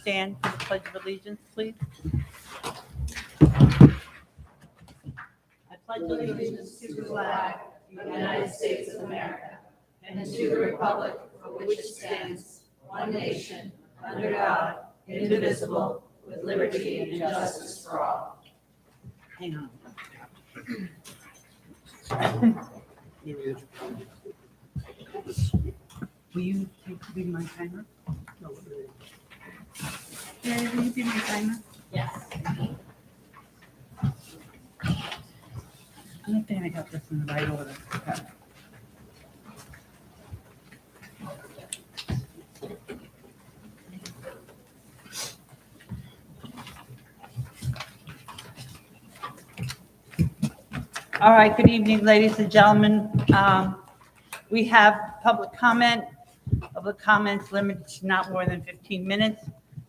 stand for the Pledge of Allegiance, please? I pledge allegiance to the flag of the United States of America and to the republic for which it stands, one nation, under God, indivisible, with liberty and justice for all. Hang on. Will you be my timer? Mary, will you be my timer? Yes. I don't think I got this in the right order. Okay. All right, good evening, ladies and gentlemen. We have public comment. Public comments limited to not more than 15 minutes.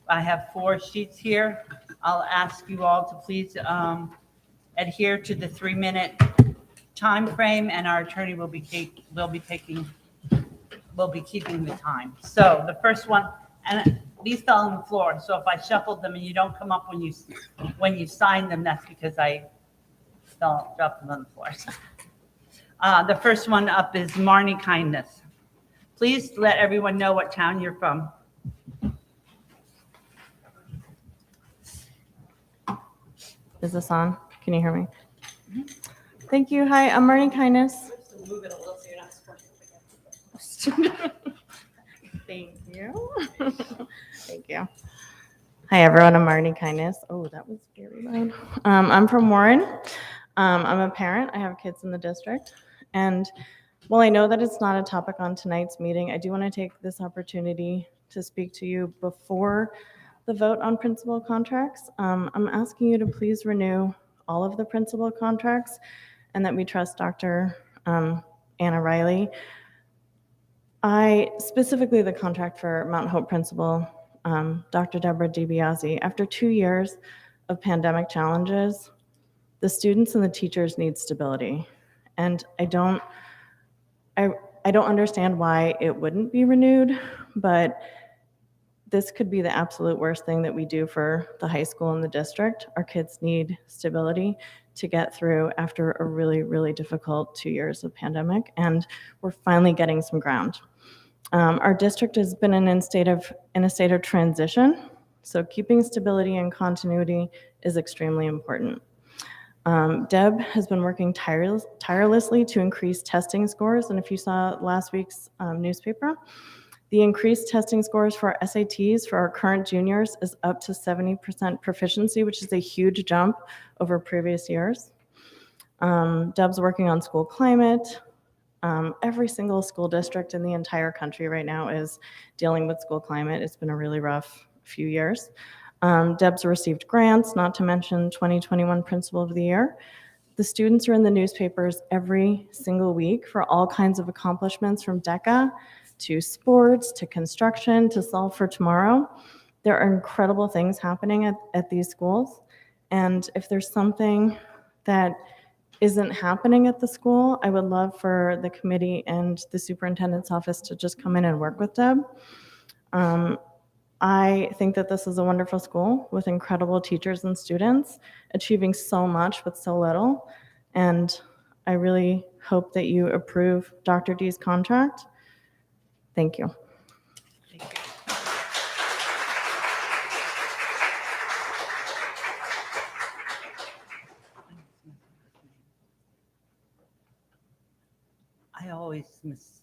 I have 4 sheets here. I'll ask you all to please adhere to the 3-minute time frame, and our attorney will be keeping the time. So the first one, and these fell on the floor, so if I shuffled them and you don't come up when you sign them, that's because I dropped them on the floor. The first one up is Marnie Kindness. Please let everyone know what town you're from. Is this on? Can you hear me? Mm-hmm. Thank you. Hi, I'm Marnie Kindness. Move it a little so you're not squishing it. Thank you. Thank you. Hi, everyone. I'm Marnie Kindness. Oh, that was very loud. I'm from Warren. I'm a parent. I have kids in the district. And while I know that it's not a topic on tonight's meeting, I do want to take this opportunity to speak to you before the vote on principal contracts. I'm asking you to please renew all of the principal contracts and that we trust Dr. Anna Riley. Specifically the contract for Mount Hope principal, Dr. Deborah DiBiase. After 2 years of pandemic challenges, the students and the teachers need stability. And I don't understand why it wouldn't be renewed, but this could be the absolute worst thing that we do for the high school and the district. Our kids need stability to get through after a really, really difficult 2 years of pandemic, and we're finally getting some ground. Our district has been in a state of transition, so keeping stability and continuity is extremely important. Deb has been working tirelessly to increase testing scores, and if you saw last week's newspaper, the increased testing scores for our SATs for our current juniors is up to 70% proficiency, which is a huge jump over previous years. Deb's working on school climate. Every single school district in the entire country right now is dealing with school climate. It's been a really rough few years. Deb's received grants, not to mention 2021 Principal of the Year. The students are in the newspapers every single week for all kinds of accomplishments, from DECA to sports to construction to Solve for Tomorrow. There are incredible things happening at these schools. And if there's something that isn't happening at the school, I would love for the committee and the superintendent's office to just come in and work with Deb. I think that this is a wonderful school with incredible teachers and students achieving so much with so little. And I really hope that you approve Dr. D's contract. Thank you. Thank you. I always miss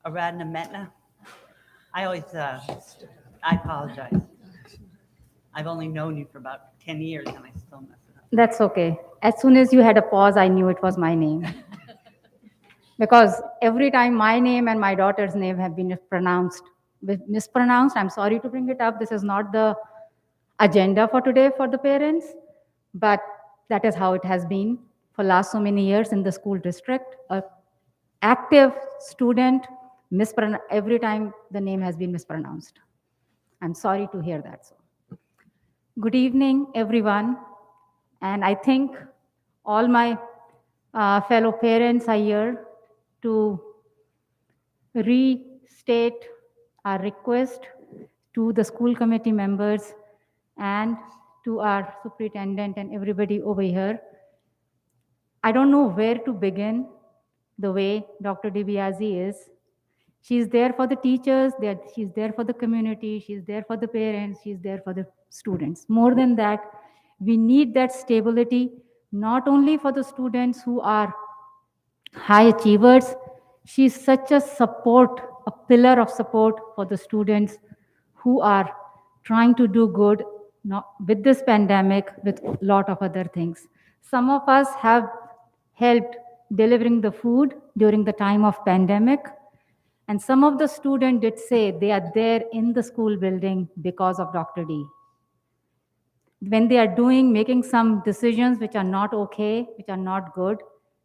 Aradna Metna. I apologize. I've only known you for about 10 years and I still mess it up. That's okay. As soon as you had a pause, I knew it was my name. Because every time my name and my daughter's name have been mispronounced, I'm sorry to bring it up. This is not the agenda for today for the parents, but that is how it has been for last so many years in the school district. An active student, every time the name has been mispronounced. I'm sorry to hear that. So, good evening, everyone. And I think all my fellow parents are here to restate our request to the school committee members, and to our superintendent and everybody over here. I don't know where to begin the way Dr. DiBiase is. She's there for the teachers, she's there for the community, she's there for the parents, she's there for the students. More than that, we need that stability, not only for the students who are high achievers, she's such a support, a pillar of support for the students who are trying to do good with this pandemic, with a lot of other things. Some of us have helped delivering the food during the time of pandemic. And some of the students did say they are there in the school building because of Dr. D. When they are making some decisions which are not okay, which are not good,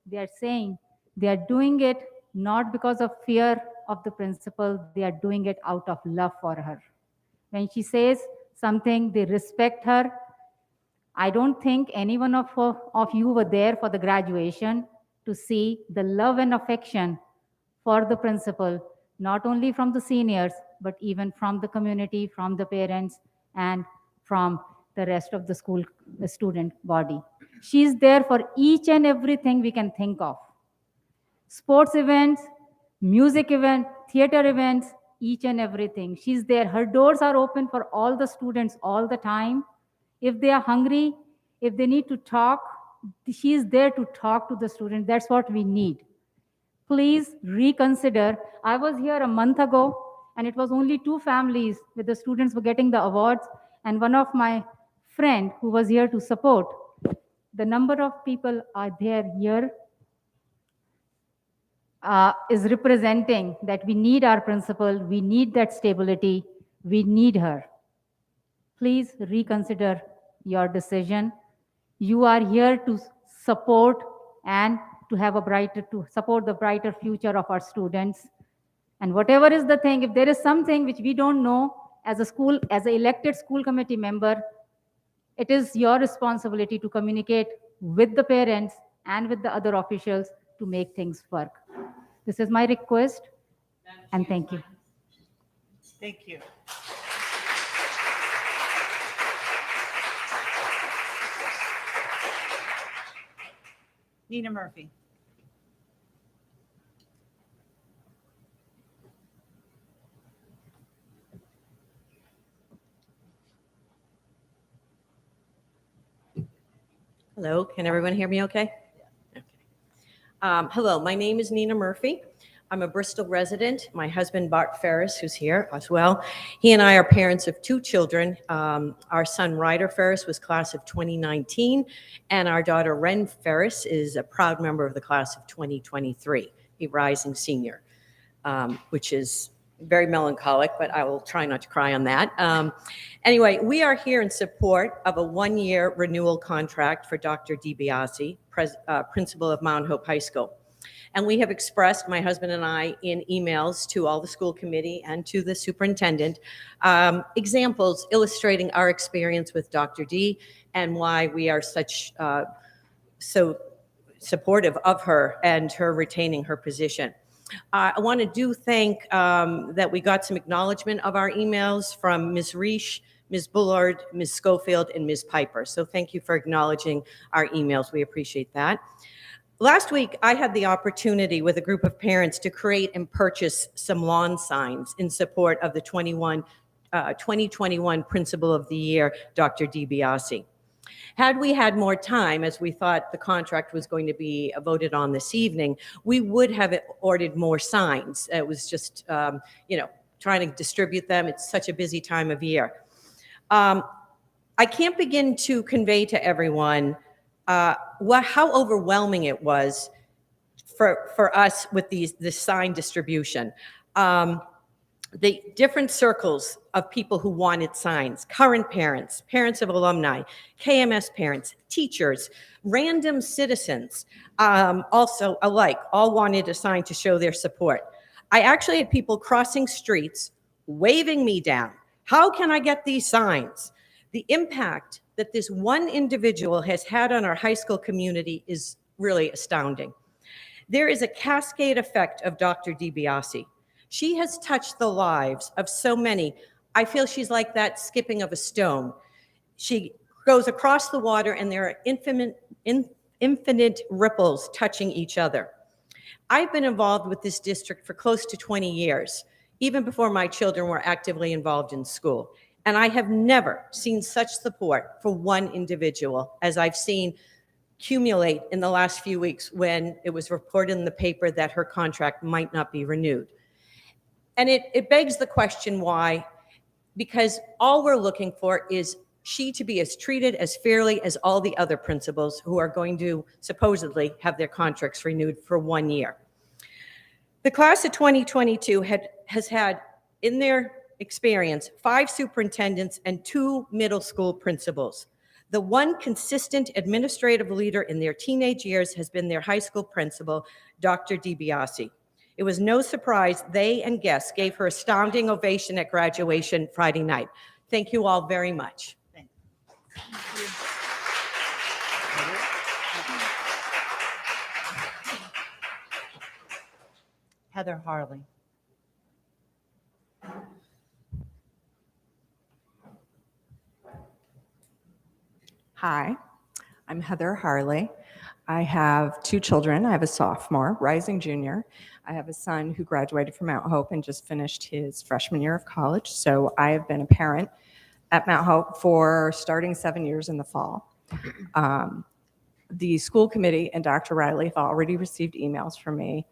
they are saying they are doing it not because of fear of the principal, they are doing it out of love for her. When she says something, they respect her. I don't think any one of you were there for the graduation to see the love and affection for the principal, not only from the seniors, but even from the community, from the parents, and from the rest of the school, the student body. She's there for each and everything we can think of. Sports events, music events, theater events, each and everything. She's there. Her doors are open for all the students all the time. If they are hungry, if they need to talk, she's there to talk to the students. That's what we need. Please reconsider. I was here a month ago, and it was only 2 families where the students were getting the awards, and one of my friend who was here to support. The number of people are there here is representing that we need our principal, we need that stability, we need her. Please reconsider your decision. You are here to support and to support the brighter future of our students. And whatever is the thing, if there is something which we don't know as an elected school committee member, it is your responsibility to communicate with the parents and with the other officials to make things work. This is my request, and thank you. Thank you. Nina Murphy. Hello, can everyone hear me okay? Okay. Hello, my name is Nina Murphy. I'm a Bristol resident. My husband, Bart Ferris, who's here as well. He and I are parents of 2 children. Our son, Ryder Ferris, was class of 2019, and our daughter, Ren Ferris, is a proud member of the class of 2023, a rising senior, which is very melancholic, but I will try not to cry on that. Anyway, we are here in support of a 1-year renewal contract for Dr. DiBiase, principal of Mount Hope High School. And we have expressed, my husband and I, in emails to all the school committee and to the superintendent, examples illustrating our experience with Dr. D and why we are so supportive of her and her retaining her position. I want to thank that we got some acknowledgement of our emails from Ms. Reish, Ms. Bullard, Ms. Schofield, and Ms. Piper. So thank you for acknowledging our emails. We appreciate that. Last week, I had the opportunity with a group of parents to create and purchase some lawn signs in support of the 2021 Principal of the Year, Dr. DiBiase. Had we had more time, as we thought the contract was going to be voted on this evening, we would have ordered more signs. It was just, trying to distribute them. It's such a busy time of year. I can't begin to convey to everyone how overwhelming it was for us with this sign distribution. The different circles of people who wanted signs, current parents, parents of alumni, KMS parents, teachers, random citizens, also alike, all wanted a sign to show their support. I actually had people crossing streets, waving me down. How can I get these signs? The impact that this one individual has had on our high school community is really astounding. There is a cascade effect of Dr. DiBiase. She has touched the lives of so many I feel she's like that skipping of a stone. She goes across the water and there are infinite ripples touching each other. I've been involved with this district for close to 20 years, even before my children were actively involved in school. And I have never seen such support for one individual as I've seen accumulate in the last few weeks when it was reported in the paper that her contract might not be renewed. And it begs the question why, because all we're looking for is she to be as treated as fairly as all the other principals who are going to supposedly have their contracts renewed for 1 year. The class of 2022 has had, in their experience, 5 superintendents and 2 middle school principals. The one consistent administrative leader in their teenage years has been their high school principal, Dr. DiBiase. It was no surprise they and guests gave her a standing ovation at graduation Friday night. Thank you all very much. Heather Harley. Hi, I'm Heather Harley. I have 2 children. I have a sophomore, rising junior. I have a son who graduated from Mount Hope and just finished his freshman year of college. So I have been a parent at Mount Hope for starting 7 years in the fall. The school committee and Dr. Riley have already received emails from me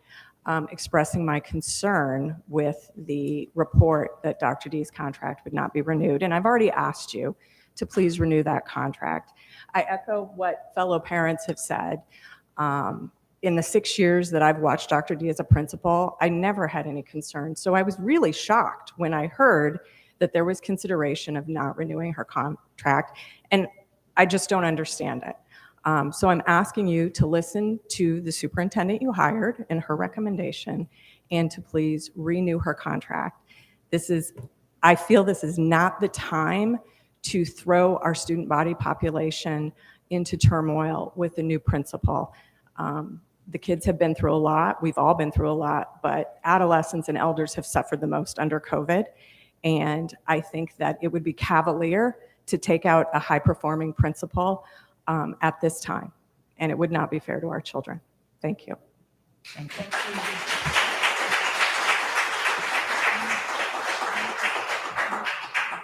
expressing my concern with the report that Dr. D's contract would not be renewed. And I've already asked you to please renew that contract. I echo what fellow parents have said. In the 6 years that I've watched Dr. D as a principal, I never had any concerns. So I was really shocked when I heard that there was consideration of not renewing her contract, and I just don't understand it. So I'm asking you to listen to the superintendent you hired and her recommendation, and to please renew her contract. I feel this is not the time to throw our student body population into turmoil with the new principal. The kids have been through a lot. We've all been through a lot, but adolescents and elders have suffered the most under COVID. And I think that it would be cavalier to take out a high-performing principal at this time. And it would not be fair to our children. Thank you. Thank you.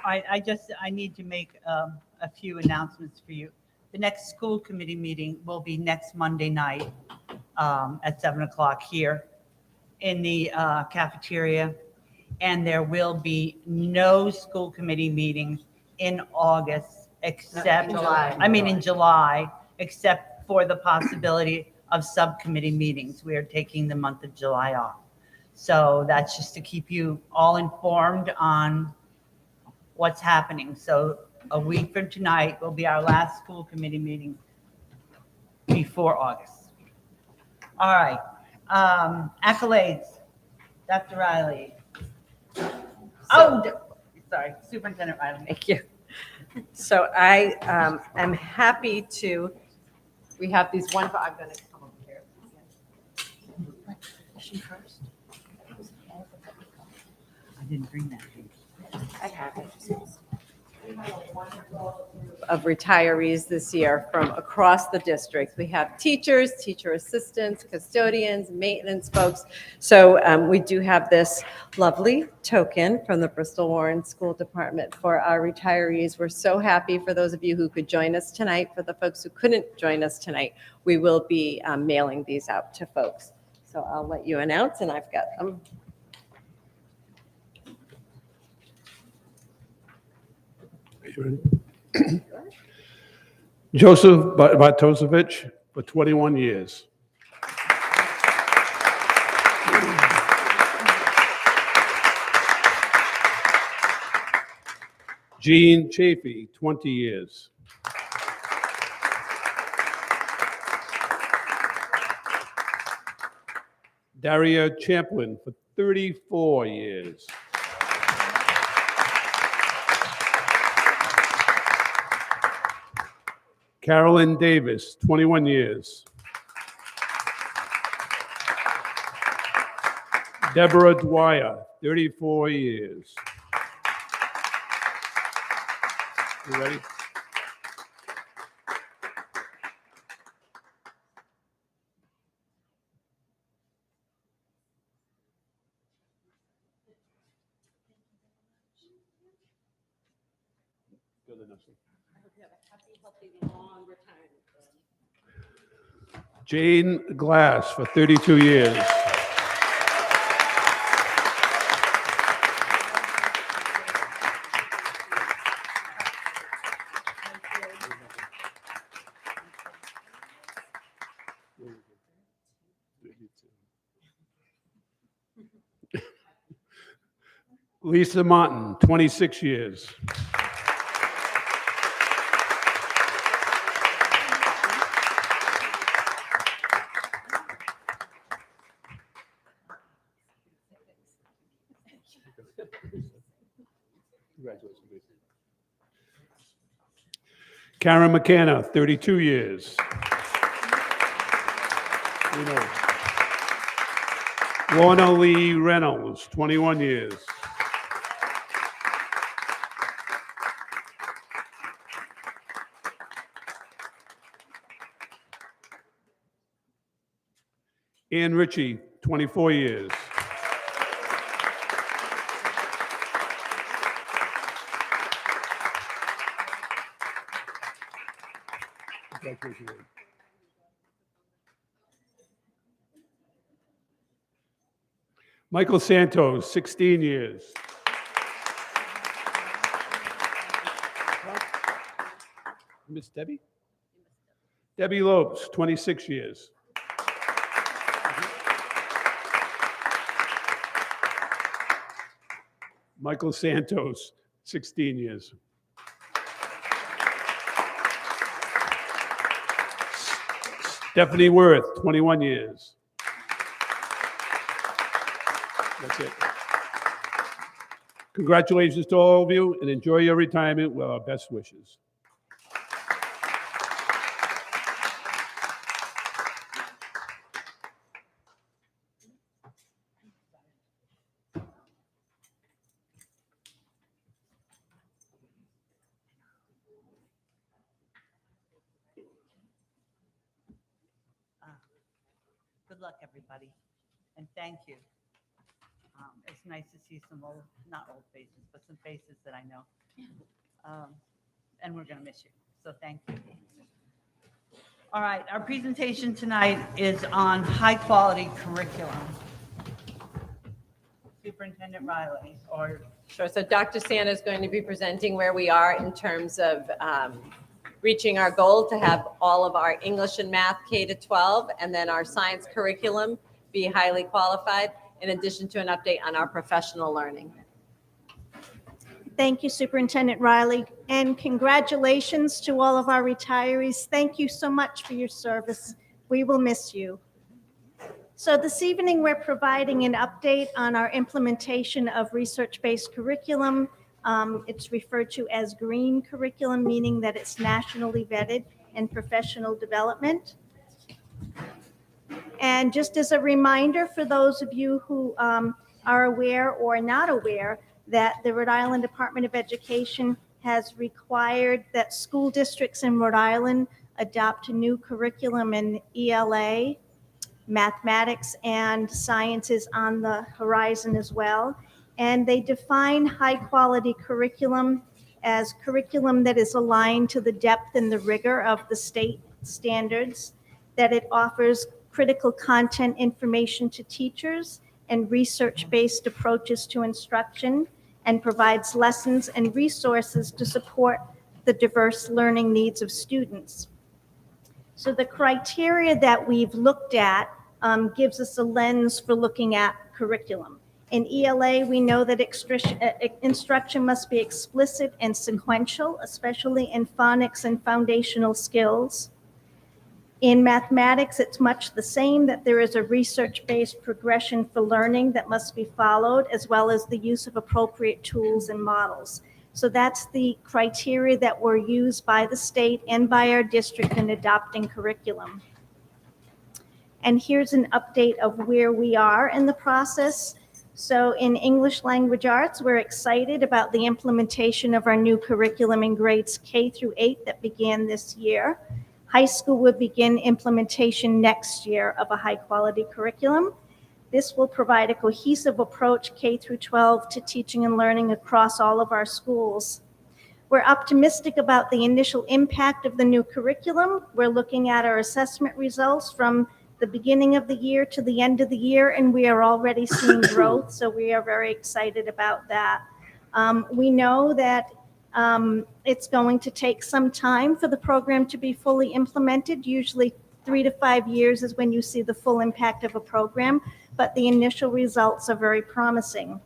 I need to make a few announcements for you. The next school committee meeting will be next Monday night at 7 o'clock here in the cafeteria. And there will be no school committee meetings in August except, in July, except for the possibility of subcommittee meetings. We are taking the month of July off. So that's just to keep you all informed on what's happening. So a week from tonight will be our last school committee meeting before August. All right. Accolades. Dr. Riley. Sorry, Superintendent Riley. Thank you. So I am happy to, we have these I'm going to come over here. Is she first? I didn't bring that. I have it. We have a wonderful group of retirees this year from across the district. We have teachers, teacher assistants, custodians, maintenance folks. So we do have this lovely token from the Bristol Warren School Department for our retirees. We're so happy for those of you who could join us tonight. For the folks who couldn't join us tonight, we will be mailing these out to folks. So I'll let you announce, and I've got them. Joseph Bartosevich for 21 years. Jean Chafee, 20 years. Daria Champlin for 34 years. Carolyn Davis, 21 years. Deborah Dwyer, 34 years. You ready? Good enough. Jane Glass for 32 years. Lisa Martin, 26 years. Congratulations, Lisa. Karen McKenna, 32 years. You know. Lorna Lee Reynolds, 21 years. Ann Ritchie, 24 years. Michael Santos, 16 years. Miss Debbie? Debbie Lopes, 26 years. Michael Santos, 16 years. Stephanie Worth, 21 years. That's it. Congratulations to all of you and enjoy your retirement with our best wishes. Good luck, everybody, and thank you. It's nice to see some old, not old faces, but some faces that I know. And we're going to miss you, so thank you. All right, our presentation tonight is on high-quality curriculum. Superintendent Riley, or Sure. So Dr. Santa is going to be presenting where we are in terms of reaching our goal to have all of our English and math K to 12, and then our science curriculum be highly qualified, in addition to an update on our professional learning. Thank you, Superintendent Riley, and congratulations to all of our retirees. Thank you so much for your service. We will miss you. So this evening, we're providing an update on our implementation of research-based curriculum. It's referred to as green curriculum, meaning that it's nationally vetted and professional development. And just as a reminder for those of you who are aware or not aware, that the Rhode Island Department of Education has required that school districts in Rhode Island adopt a new curriculum in ELA, mathematics, and science is on the horizon as well. And they define high-quality curriculum as curriculum that is aligned to the depth and the rigor of the state standards, that it offers critical content information to teachers and research-based approaches to instruction, and provides lessons and resources to support the diverse learning needs of students. So the criteria that we've looked at gives us a lens for looking at curriculum. In ELA, we know that instruction must be explicit and sequential, especially in phonics and foundational skills. In mathematics, it's much the same, that there is a research-based progression for learning that must be followed, as well as the use of appropriate tools and models. So that's the criteria that were used by the state and by our district in adopting curriculum. And here's an update of where we are in the process. So in English Language Arts, we're excited about the implementation of our new curriculum in grades K through 8 that began this year. High school will begin implementation next year of a high-quality curriculum. This will provide a cohesive approach K through 12 to teaching and learning across all of our schools. We're optimistic about the initial impact of the new curriculum. We're looking at our assessment results from the beginning of the year to the end of the year, and we are already seeing growth, so we are very excited about that. We know that it's going to take some time for the program to be fully implemented. Usually 3 to 5 years is when you see the full impact of a program, but the initial results are very promising.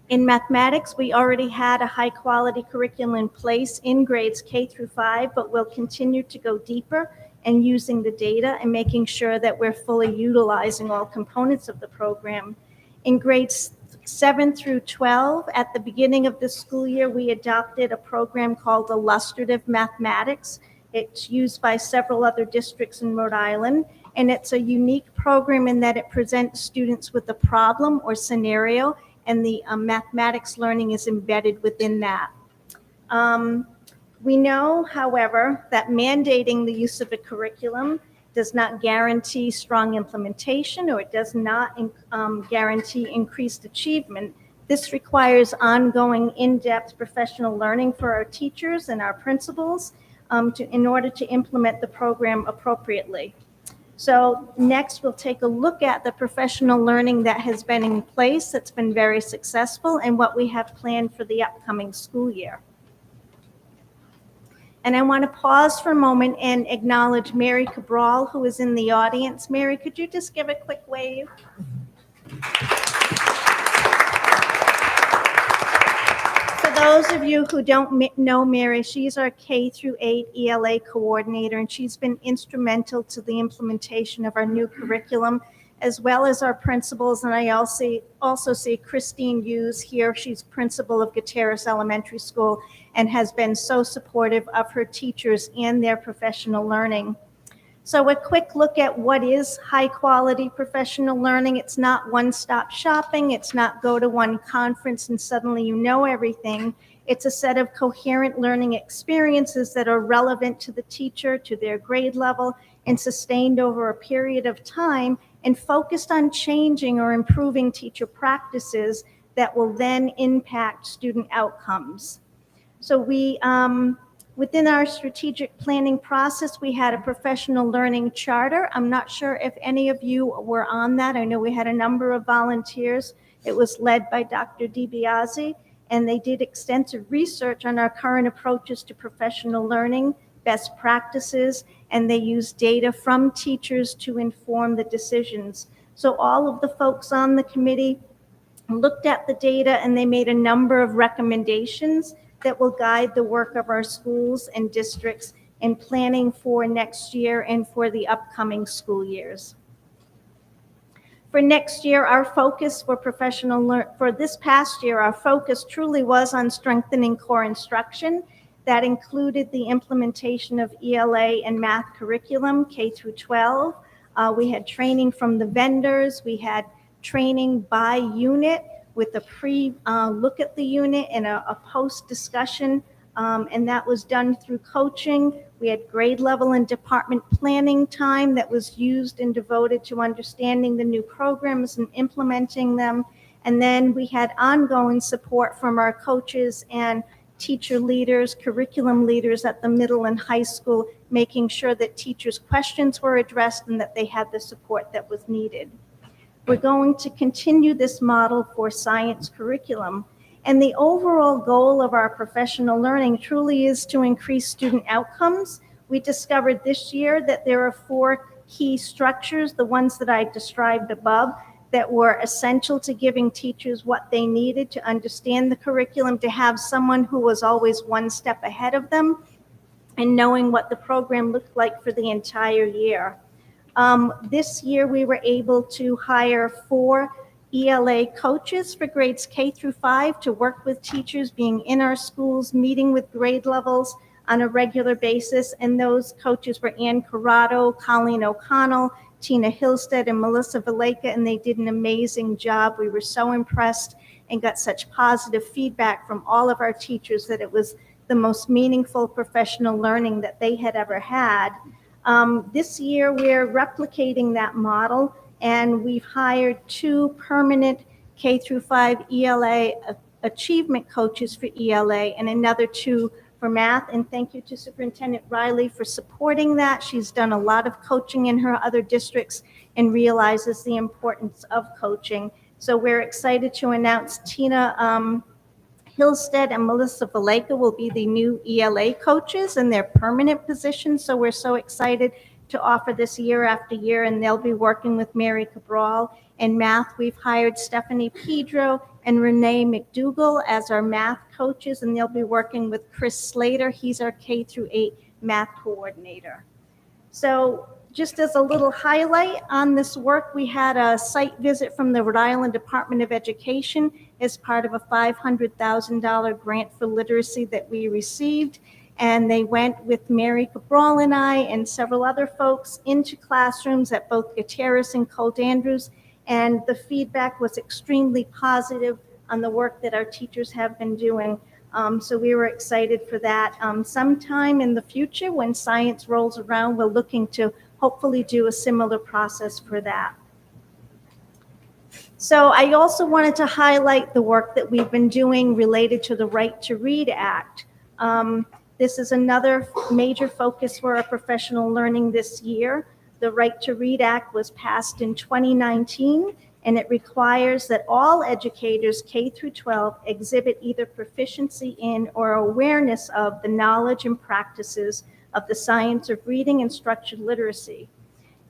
In mathematics, we already had a high-quality curriculum in place in grades K through 5, but we'll continue to go deeper and using the data and making sure that we're fully utilizing all components of the program. In grades 7 through 12, at the beginning of the school year, we adopted a program called Illustrative Mathematics. It's used by several other districts in Rhode Island, and it's a unique program in that it presents students with a problem or scenario, and the mathematics learning is embedded within that. We know, however, that mandating the use of a curriculum does not guarantee strong implementation, or it does not guarantee increased achievement. This requires ongoing in-depth professional learning for our teachers and our principals in order to implement the program appropriately. So next, we'll take a look at the professional learning that has been in place that's been very successful and what we have planned for the upcoming school year. And I want to pause for a moment and acknowledge Mary Cabral, who is in the audience. Mary, could you just give a quick wave? For those of you who don't know Mary, she's our K through 8 ELA coordinator, and she's been instrumental to the implementation of our new curriculum, as well as our principals. And I also see Christine Hughes here. She's principal of Gutierrez Elementary School and has been so supportive of her teachers and their professional learning. So a quick look at what is high quality professional learning. It's not one-stop shopping. It's not go to one conference and suddenly you know everything. It's a set of coherent learning experiences that are relevant to the teacher, to their grade level, and sustained over a period of time, and focused on changing or improving teacher practices that will then impact student outcomes. So we, within our strategic planning process, we had a professional learning charter. I'm not sure if any of you were on that. I know we had a number of volunteers. It was led by Dr. DiBiase, and they did extensive research on our current approaches to professional learning, best practices, and they used data from teachers to inform the decisions. So all of the folks on the committee looked at the data and they made a number of recommendations that will guide the work of our schools and districts in planning for next year and for the upcoming school years. For next year, our focus for this past year, our focus truly was on strengthening core instruction. That included the implementation of ELA and math curriculum, K through 12. We had training from the vendors. We had training by unit with a look at the unit and a post discussion, and that was done through coaching. We had grade level and department planning time that was used and devoted to understanding the new programs and implementing them. And then we had ongoing support from our coaches and teacher leaders, curriculum leaders at the middle and high school, making sure that teachers' questions were addressed and that they had the support that was needed. We're going to continue this model for science curriculum. And the overall goal of our professional learning truly is to increase student outcomes. We discovered this year that there are 4 key structures, the ones that I described above, that were essential to giving teachers what they needed to understand the curriculum, to have someone who was always one step ahead of them, and knowing what the program looked like for the entire year. This year, we were able to hire 4 ELA coaches for grades K through 5 to work with teachers being in our schools, meeting with grade levels on a regular basis. And those coaches were Ann Corrado, Colleen O'Connell, Tina Hillstead and Melissa Valeka, and they did an amazing job. We were so impressed and got such positive feedback from all of our teachers that it was the most meaningful professional learning that they had ever had. This year, we're replicating that model, and we've hired 2 permanent K through 5 ELA achievement coaches for ELA and another 2 for math. And thank you to Superintendent Riley for supporting that. She's done a lot of coaching in her other districts and realizes the importance of coaching. So we're excited to announce Tina Hillstead and Melissa Valeka will be the new ELA coaches in their permanent positions. So we're so excited to offer this year after year, and they'll be working with Mary Cabral. In math, we've hired Stephanie Pedro and Renee McDougall as our math coaches, and they'll be working with Chris Slater. He's our K through 8 math coordinator. So just as a little highlight on this work, we had a site visit from the Rhode Island Department of Education as part of a $500,000 grant for literacy that we received. And they went with Mary Cabral and I and several other folks into classrooms at both Gutierrez and Colt Andrews. And the feedback was extremely positive on the work that our teachers have been doing. So we were excited for that. Sometime in the future, when science rolls around, we're looking to hopefully do a similar process for that. So I also wanted to highlight the work that we've been doing related to the Right to Read Act. This is another major focus for our professional learning this year. The Right to Read Act was passed in 2019, and it requires that all educators K through 12 exhibit either proficiency in or awareness of the knowledge and practices of the science of reading and structured literacy.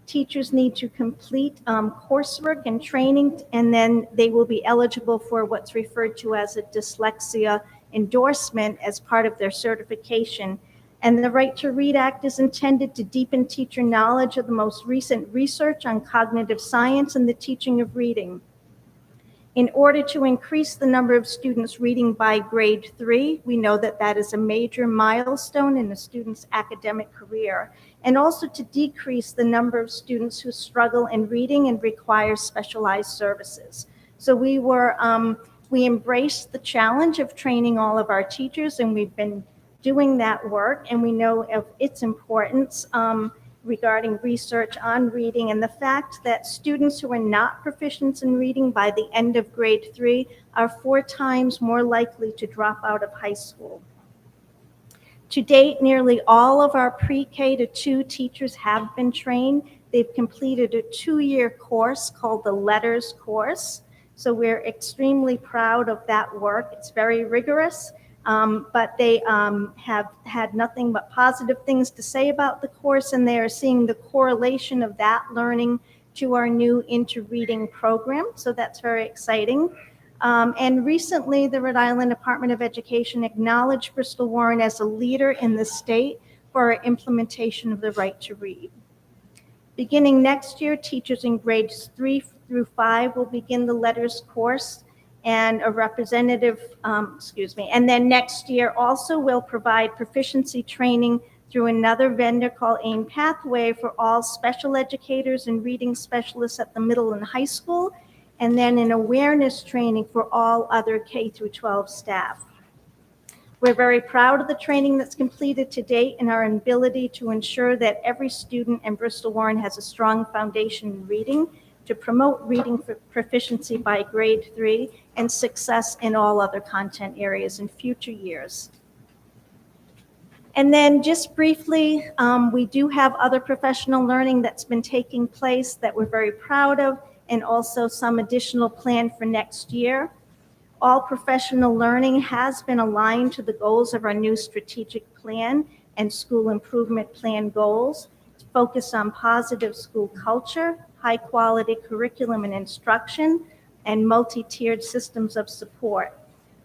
Teachers need to complete coursework and training, and then they will be eligible for what's referred to as a dyslexia endorsement as part of their certification. And the Right to Read Act is intended to deepen teacher knowledge of the most recent research on cognitive science and the teaching of reading. In order to increase the number of students reading by grade 3, we know that that is a major milestone in a student's academic career, and also to decrease the number of students who struggle in reading and require specialized services. So we embraced the challenge of training all of our teachers, and we've been doing that work, and we know of its importance regarding research on reading and the fact that students who are not proficient in reading by the end of grade 3 are 4 times more likely to drop out of high school. To date, nearly all of our pre-K to 2 teachers have been trained. They've completed a 2-year course called the Letters course. So we're extremely proud of that work. It's very rigorous. But they have had nothing but positive things to say about the course, and they are seeing the correlation of that learning to our new Into-Reading program. So that's very exciting. And recently, the Rhode Island Department of Education acknowledged Bristol Warren as a leader in the state for our implementation of the Right to Read. Beginning next year, teachers in grades 3 through 5 will begin the Letters course, and a representative, and then next year also will provide proficiency training through another vendor called AIM Pathway for all special educators and reading specialists at the middle and high school, and then an awareness training for all other K through 12 staff. We're very proud of the training that's completed to date and our ability to ensure that every student in Bristol Warren has a strong foundation in reading, to promote reading for proficiency by grade 3 and success in all other content areas in future years. And then just briefly, we do have other professional learning that's been taking place that we're very proud of, and also some additional plan for next year. All professional learning has been aligned to the goals of our new strategic plan and school improvement plan goals, to focus on positive school culture, high quality curriculum and instruction, and multi-tiered systems of support.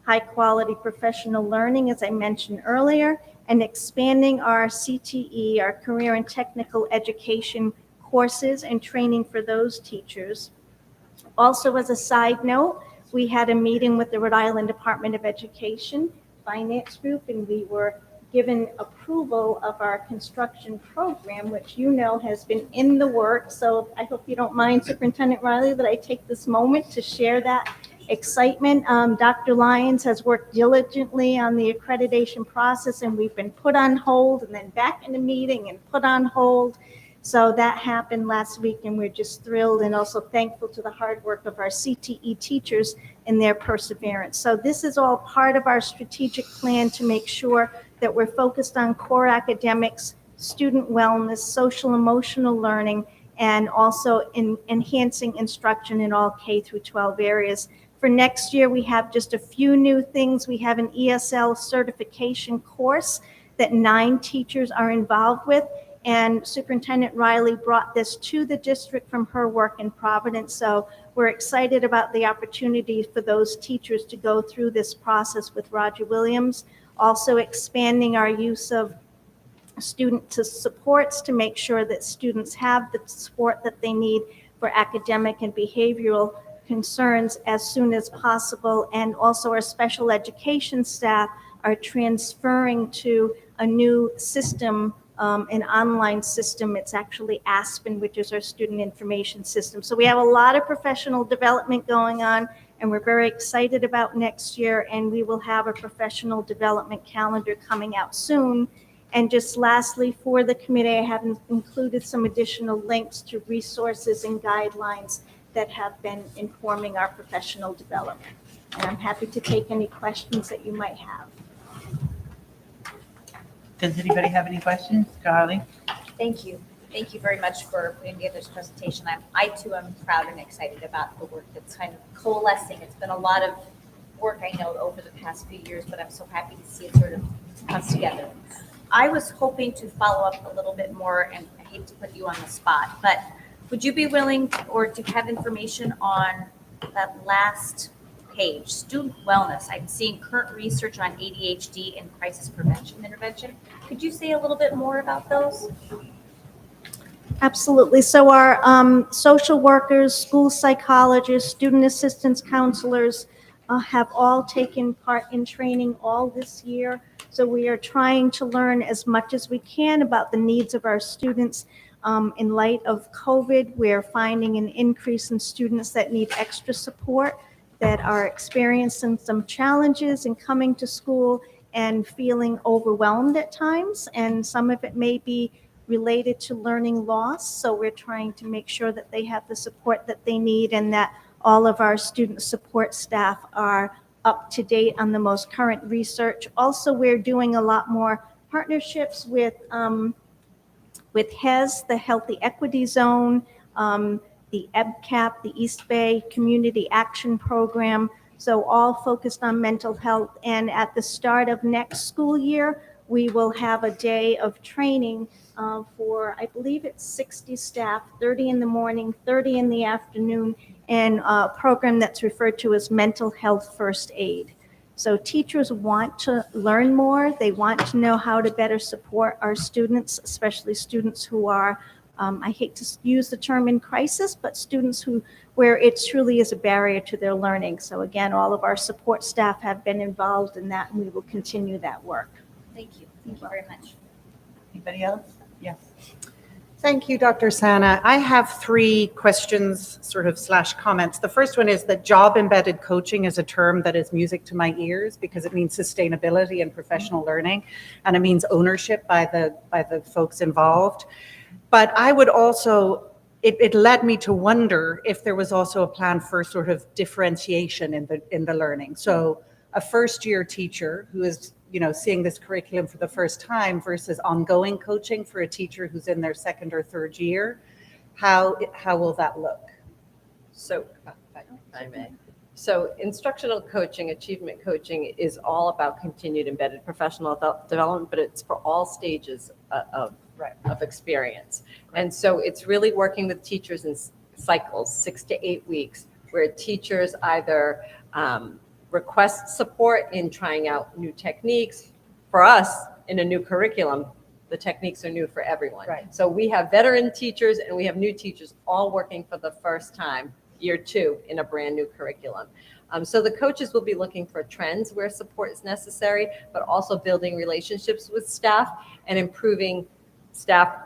High quality professional learning, as I mentioned earlier, and expanding our CTE, our career and technical education courses and training for those teachers. Also, as a side note, we had a meeting with the Rhode Island Department of Education Finance Group, and we were given approval of our construction program, which you know has been in the works. So I hope you don't mind, Superintendent Riley, that I take this moment to share that excitement. Dr. Lyons has worked diligently on the accreditation process, and we've been put on hold and then back in the meeting and put on hold. So that happened last week, and we're just thrilled and also thankful to the hard work of our CTE teachers and their perseverance. So this is all part of our strategic plan to make sure that we're focused on core academics, student wellness, social emotional learning, and also in enhancing instruction in all K through 12 areas. For next year, we have just a few new things. We have an ESL certification course that 9 teachers are involved with. And Superintendent Riley brought this to the district from her work in Providence. So we're excited about the opportunity for those teachers to go through this process with Roger Williams. Also expanding our use of student supports to make sure that students have the support that they need for academic and behavioral concerns as soon as possible. And also our special education staff are transferring to a new system, an online system. It's actually Aspen, which is our student information system. So we have a lot of professional development going on, and we're very excited about next year, and we will have a professional development calendar coming out soon. And just lastly, for the committee, I have included some additional links to resources and guidelines that have been informing our professional development. And I'm happy to take any questions that you might have. Does anybody have any questions? Harley? Thank you. Thank you very much for putting together this presentation. I too am proud and excited about the work that's kind of coalescing. It's been a lot of work, I know, over the past few years, but I'm so happy to see it sort of come together. I was hoping to follow up a little bit more, and I hate to put you on the spot, but would you be willing or to have information on that last page, student wellness? I'm seeing current research on ADHD and crisis prevention intervention. Could you say a little bit more about those? Absolutely. So our social workers, school psychologists, student assistance counselors have all taken part in training all this year. So we are trying to learn as much as we can about the needs of our students. In light of COVID, we're finding an increase in students that need extra support, that are experiencing some challenges in coming to school and feeling overwhelmed at times. And some of it may be related to learning loss. So we're trying to make sure that they have the support that they need, and that all of our student support staff are up to date on the most current research. Also, we're doing a lot more partnerships with HES, the Healthy Equity Zone, the EBCAP, the East Bay Community Action Program. So all focused on mental health. And at the start of next school year, we will have a day of training for, I believe it's 60 staff, 30 in the morning, 30 in the afternoon, and a program that's referred to as mental health first aid. So teachers want to learn more. They want to know how to better support our students, especially students who are, I hate to use the term in crisis, but students where it truly is a barrier to their learning. So again, all of our support staff have been involved in that, and we will continue that work. Thank you. Thank you very much. Anybody else? Yes. Thank you, Dr. Sana. I have 3 questions / comments. The first one is that job-embedded coaching is a term that is music to my ears because it means sustainability and professional learning, and it means ownership by the folks involved. But I would also, it led me to wonder if there was also a plan for sort of differentiation in the learning. So a first-year teacher who is seeing this curriculum for the first time versus ongoing coaching for a teacher who's in their 2nd or 3rd year, how will that look? So, if I may. So instructional coaching, achievement coaching is all about continued embedded professional development, but it's for all stages of experience. And so it's really working with teachers in cycles, 6 to 8 weeks, where teachers either request support in trying out new techniques. For us, in a new curriculum, the techniques are new for everyone. Right. So we have veteran teachers and we have new teachers all working for the first time, year 2, in a brand new curriculum. So the coaches will be looking for trends where support is necessary, but also building relationships with staff and improving staff,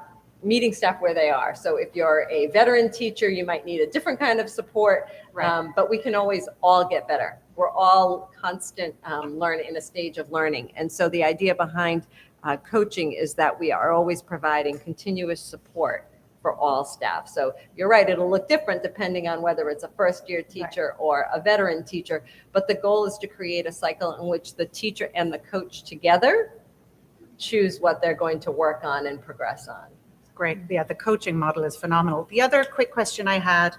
meeting staff where they are. So if you're a veteran teacher, you might need a different kind of support, but we can always all get better. We're all constant in a stage of learning. And so the idea behind coaching is that we are always providing continuous support for all staff. So you're right, it'll look different depending on whether it's a first-year teacher or a veteran teacher, but the goal is to create a cycle in which the teacher and the coach together choose what they're going to work on and progress on. Great. Yeah, the coaching model is phenomenal. The other quick question I had,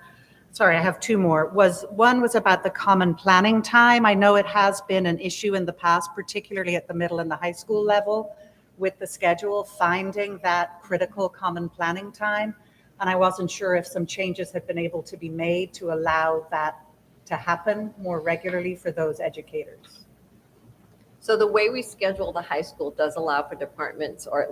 sorry, I have two more, one was about the common planning time. I know it has been an issue in the past, particularly at the middle and the high school level, with the schedule, finding that critical common planning time. And I wasn't sure if some changes had been able to be made to allow that to happen more regularly for those educators. So the way we schedule the high school does allow for departments, or at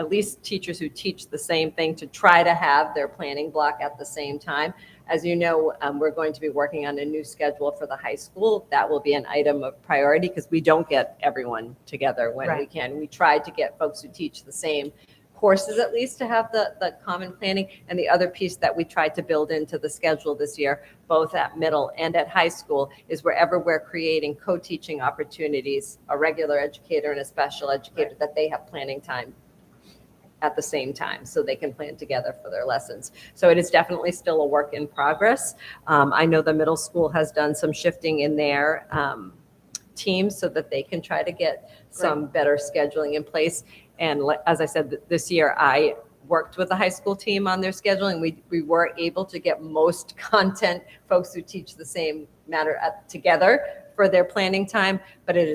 least teachers who teach the same thing, to try to have their planning block at the same time. As you know, we're going to be working on a new schedule for the high school. That will be an item of priority because we don't get everyone together when we can. We tried to get folks who teach the same courses at least to have the common planning. And the other piece that we tried to build into the schedule this year, both at middle and at high school, is wherever we're creating co-teaching opportunities, a regular educator and a special educator, that they have planning time at the same time so they can plan together for their lessons. So it is definitely still a work in progress. I know the middle school has done some shifting in their teams so that they can try to get some better scheduling in place. And as I said, this year I worked with the high school team on their scheduling. We were able to get most content folks who teach the same matter together for their planning time, but it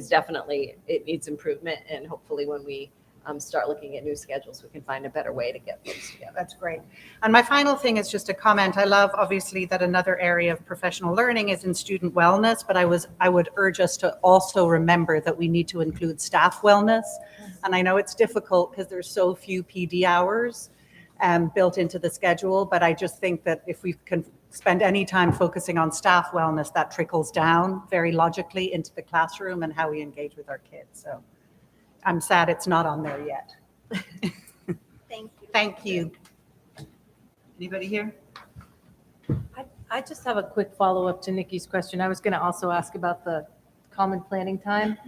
needs improvement. And hopefully when we start looking at new schedules, we can find a better way to get folks together. That's great. And my final thing is just a comment. I love, obviously, that another area of professional learning is in student wellness, but I would urge us to also remember that we need to include staff wellness. And I know it's difficult because there's so few PD hours built into the schedule, but I just think that if we can spend any time focusing on staff wellness, that trickles down very logically into the classroom and how we engage with our kids. So I'm sad it's not on there yet. Thank you. Thank you. Anybody here? I just have a quick follow-up to Nikki's question. I was going to also ask about the common planning time.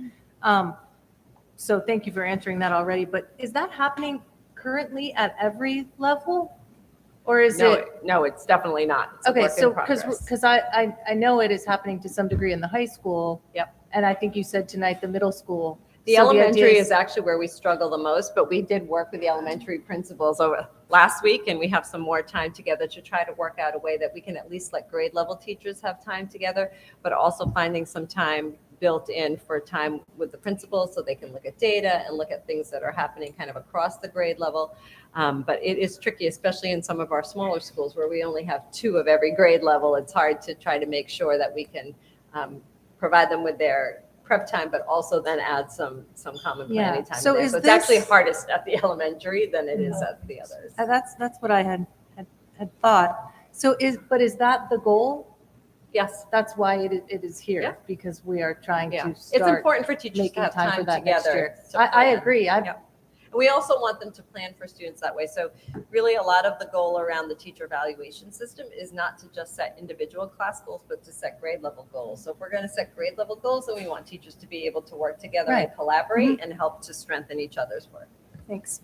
So thank you for answering that already, but is that happening currently at every level? Or is it? No, it's definitely not. It's a Okay, work so in progress. because I know it is happening to some degree in the high school. Yep. And I think you said tonight the middle school. The So idea elementary is actually where we struggle the most, but we did work with the elementary principals over last week, and we have some more time together to try to work out a way that we can at least let grade level teachers have time together, but also finding some time built in for time with the principals so they can look at data and look at things that are happening kind of across the grade level. But it is tricky, especially in some of our smaller schools where we only have 2 of every grade level. It's hard to try to make sure that we can provide them with their prep time, but also then add some common planning time. So in there. is So it's actually this- hardest at the elementary than it is at the others. That's what I had thought. So is that the goal? Yes. That's why it is here, Yeah. because we are trying Yeah. to It's start important for teachers to making have time for time that next together. year. to I plan. agree. Yeah. And we also want them to plan for students that way. So really a lot of the goal around the teacher evaluation system is not to just set individual class goals, but to set grade level goals. So if we're going to set grade level goals, then we want teachers to be able to work together and Right. collaborate and help to strengthen each other's work. Thanks.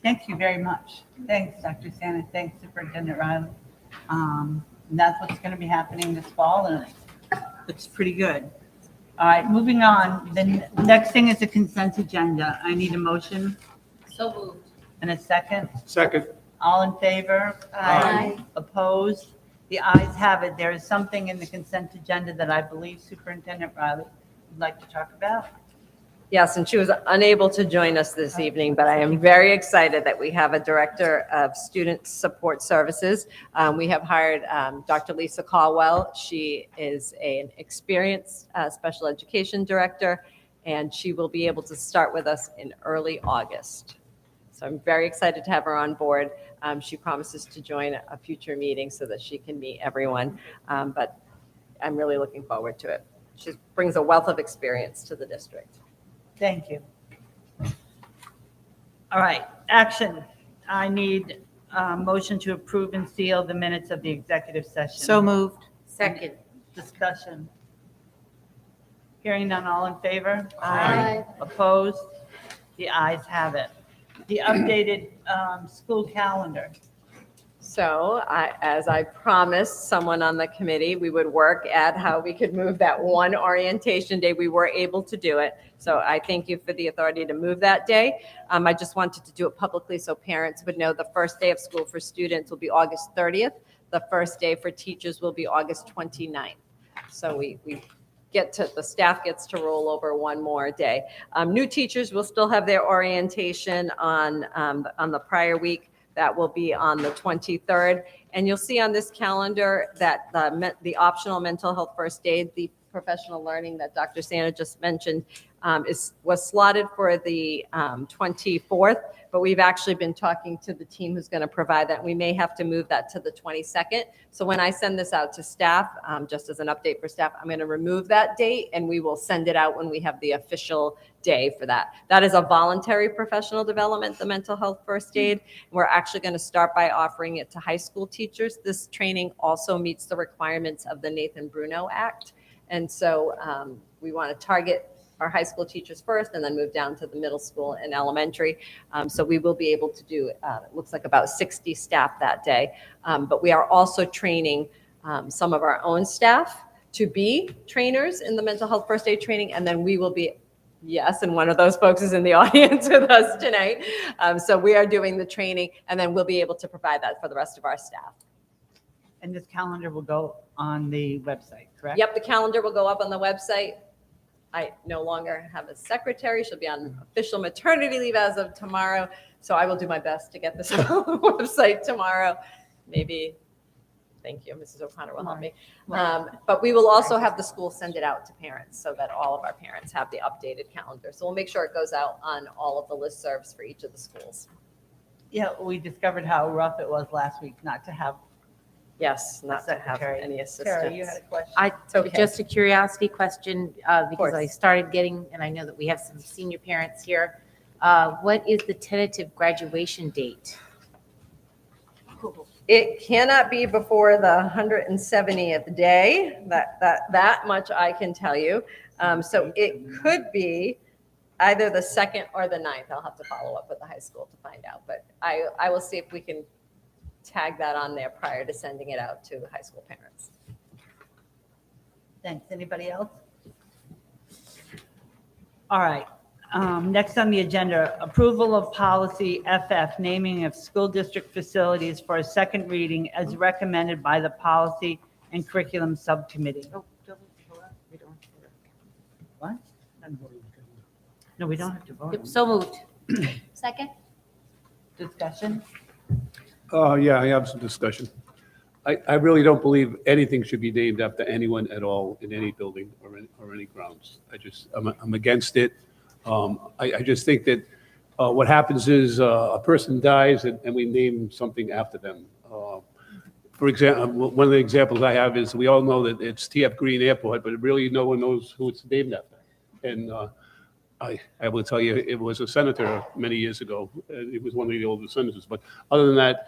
Thank you very much. Thanks, Dr. Santa. Thanks, Superintendent Riley. That's what's going to be happening this fall, and it looks pretty good. All right, moving on. The next thing is the consent agenda. I need a motion So moved. and a second. Second. All in favor? Aye. Opposed? The ayes have it. There is something in the consent agenda that I believe Superintendent Riley would like to talk about. Yes, and she was unable to join us this evening, but I am very excited that we have a Director of Student Support Services. We have hired Dr. Lisa Caldwell. She is an experienced special education director, and she will be able to start with us in early August. So I'm very excited to have her on board. She promises to join a future meeting so that she can meet everyone. But I'm really looking forward to it. She brings a wealth of experience to the district. Thank you. All right, action. I need a motion to approve and seal the minutes of the executive session. So moved. Second. Discussion. Hearing none, all in favor? Aye. Opposed? The ayes have it. The updated school calendar. So as I promised someone on the committee, we would work at how we could move that one orientation day. We were able to do it. So I thank you for the authority to move that day. I just wanted to do it publicly so parents would know the first day of school for students will be August 30th. The first day for teachers will be August 29th. So the staff gets to roll over one more day. New teachers will still have their orientation on the prior week. That will be on the 23rd. And you'll see on this calendar that the optional mental health first aid, the professional learning that Dr. Santa just mentioned, was slotted for the 24th, but we've actually been talking to the team who's going to provide that. We may have to move that to the 22nd. So when I send this out to staff, just as an update for staff, I'm going to remove that date and we will send it out when we have the official day for that. That is a voluntary professional development, the mental health first aid. We're actually going to start by offering it to high school teachers. This training also meets the requirements of the Nathan Bruno Act. And so we want to target our high school teachers first and then move down to the middle school and elementary. So we will be able to do, it looks like about 60 staff that day. But we are also training some of our own staff to be trainers in the mental health first aid training. And then we will be, yes, and one of those folks is in the audience with us tonight. So we are doing the training and then we'll be able to provide that for the rest of our staff. And this calendar will go on the website, correct? Yep, the calendar will go up on the website. I no longer have a secretary. She'll be on official maternity leave as of tomorrow. So I will do my best to get this on the website tomorrow. Maybe, thank you, Mrs. O'Connor will help me. But we will also have the school send it out to parents so that all of our parents have the updated calendar. So we'll make sure it goes out on all of the listservs for each of the schools. Yeah, we discovered how rough it was last week not to have. Yes, not to have Secretary. any assistance. Sarah, you had a question? Okay. Just a curiosity question, because course. I started getting, and I know that we have some senior parents here. What is the tentative graduation date? It cannot be before the 170th day. That much I can tell you. So it could be either the 2nd or the 9th. I'll have to follow up with the high school to find out. But I will see if we can tag that on there prior to sending it out to high school parents. Thanks. Anybody else? All right. Next on the agenda, approval of policy FF, naming of school district facilities for a second reading as recommended by the Policy and Curriculum Subcommittee. What? No, we don't have to vote. Yep, so moved. Second? Discussion? Yeah, I have some discussion. I really don't believe anything should be named after anyone at all in any building or any grounds. I'm against it. I just think that what happens is a person dies and we name something after them. For example, one of the examples I have is we all know that it's T.F. Green Airport, but really no one knows who it's named after. And I will tell you, it was a senator many years ago. It was one of the older senators. But other than that,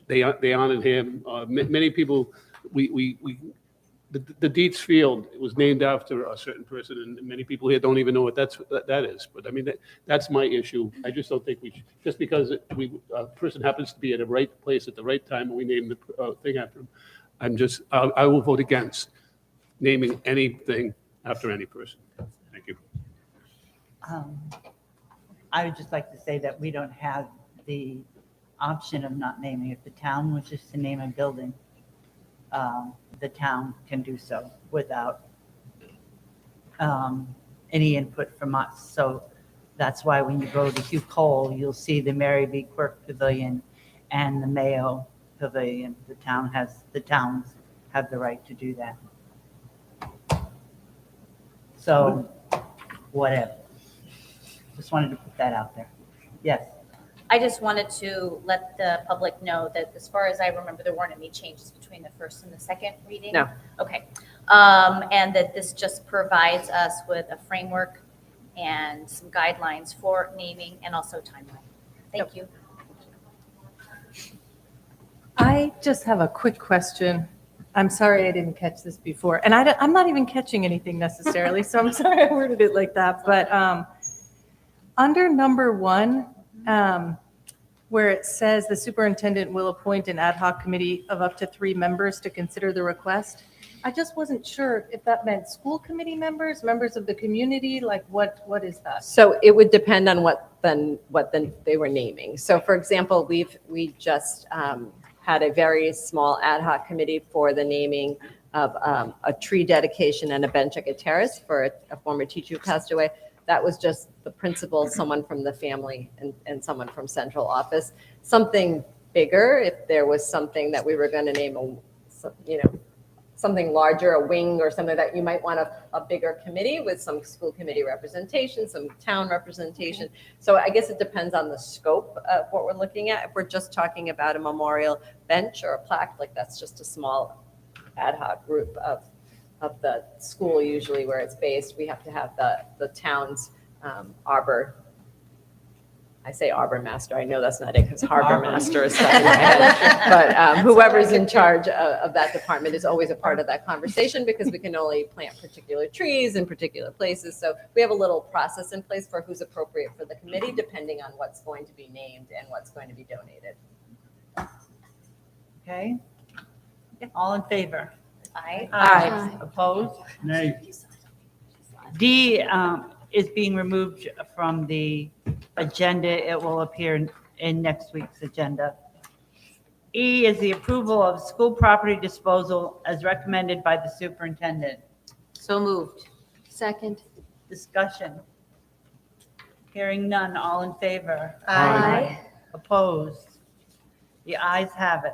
they honored him. Many people, the Dietz Field was named after a certain person, and many people here don't even know what that is. But I mean, that's my issue. I just don't think we should, just because a person happens to be at the right place at the right time, and we name the thing after him. I will vote against naming anything after any person. Thank you. I would just like to say that we don't have the option of not naming. If the town wishes to name a building, the town can do so without any input from us. So that's why when you go to Hugh Cole, you'll see the Mary B. Quirk Pavilion and the Mayo Pavilion. The towns have the right to do that. So whatever. Just wanted to put that out there. Yes. I just wanted to let the public know that as far as I remember, there weren't any changes between the first and the second reading. No. Okay. And that this just provides us with a framework and some guidelines for naming and also timeline. Thank you. I just have a quick question. I'm sorry I didn't catch this before, and I'm not even catching anything necessarily, so I'm sorry I worded it like that. But under number 1, where it says the superintendent will appoint an ad hoc committee of up to 3 members to consider the request, I just wasn't sure if that meant school committee members, members of the community, like what is that? So it would depend on what they were naming. So for example, we just had a very small ad hoc committee for the naming of a tree dedication and a bench at a terrace for a former teacher who passed away. That was just the principal, someone from the family, and someone from central office. Something bigger, if there was something that we were going to name, something larger, a wing or something that you might want a bigger committee with some school committee representation, some town representation. So I guess it depends on the scope of what we're looking at. If we're just talking about a memorial bench or a plaque, like that's just a small ad hoc group of the school usually where it's based. We have to have the town's arbor. I say arbor master. I know that's not it because harbor master is stuck in my head. But whoever's in charge of that department is always a part of that conversation because we can only plant particular trees in particular places. So we have a little process in place for who's appropriate for the committee depending on what's going to be named and what's going to be donated. Okay? All in favor? Aye. Opposed? Nay. D is being removed from the agenda. It will appear in next week's agenda. E is the approval of school property disposal as recommended by the superintendent. So moved. Second. Discussion. Hearing none, all in favor? Aye. Opposed? The ayes have it.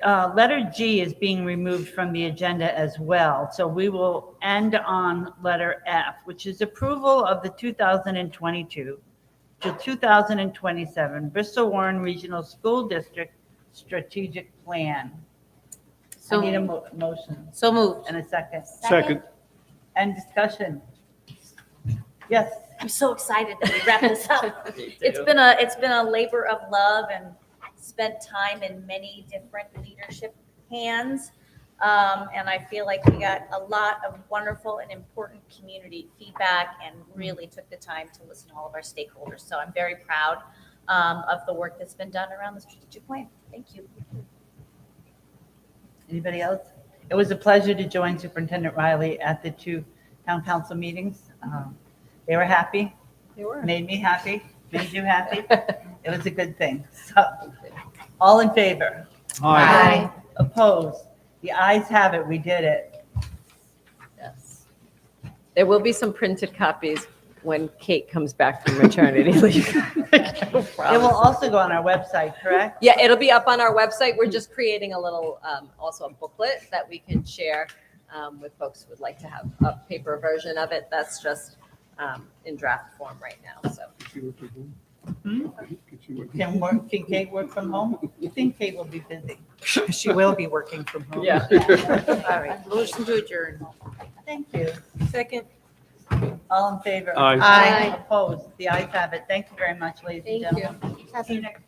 Letter G is being removed from the agenda as well. So we will end on letter F, which is approval of the 2022 to 2027 Bristol Warren Regional School District Strategic Plan. So I need a motion So moved. and a second. Second. And discussion. Yes. I'm so excited that we wrap this up. It's been a labor of love and spent time in many different leadership hands. And I feel like we got a lot of wonderful and important community feedback and really took the time to listen to all of our stakeholders. So I'm very proud of the work that's been done around the strategic plan. Thank you. Anybody else? It was a pleasure to join Superintendent Riley at the 2 town council meetings. They were happy. They were. Made me happy. Made you happy. It was a good thing. So, all in favor? Aye. Opposed? The ayes have it. We did it. Yes. There will be some printed copies when Kate comes back from maternity leave. It will also go on our website, correct? Yeah, it'll be up on our website. We're just creating a little, also a booklet that we can share with folks who would like to have a paper version of it. That's just in draft form right now, so. Can Kate work from home? You think Kate will be busy? She will be working from home. Yeah. All right. Motion to adjourn. Thank you. Second. All in favor? Aye. Aye. Opposed? The ayes have it. Thank you very much, ladies and Thank you. gentlemen. See you next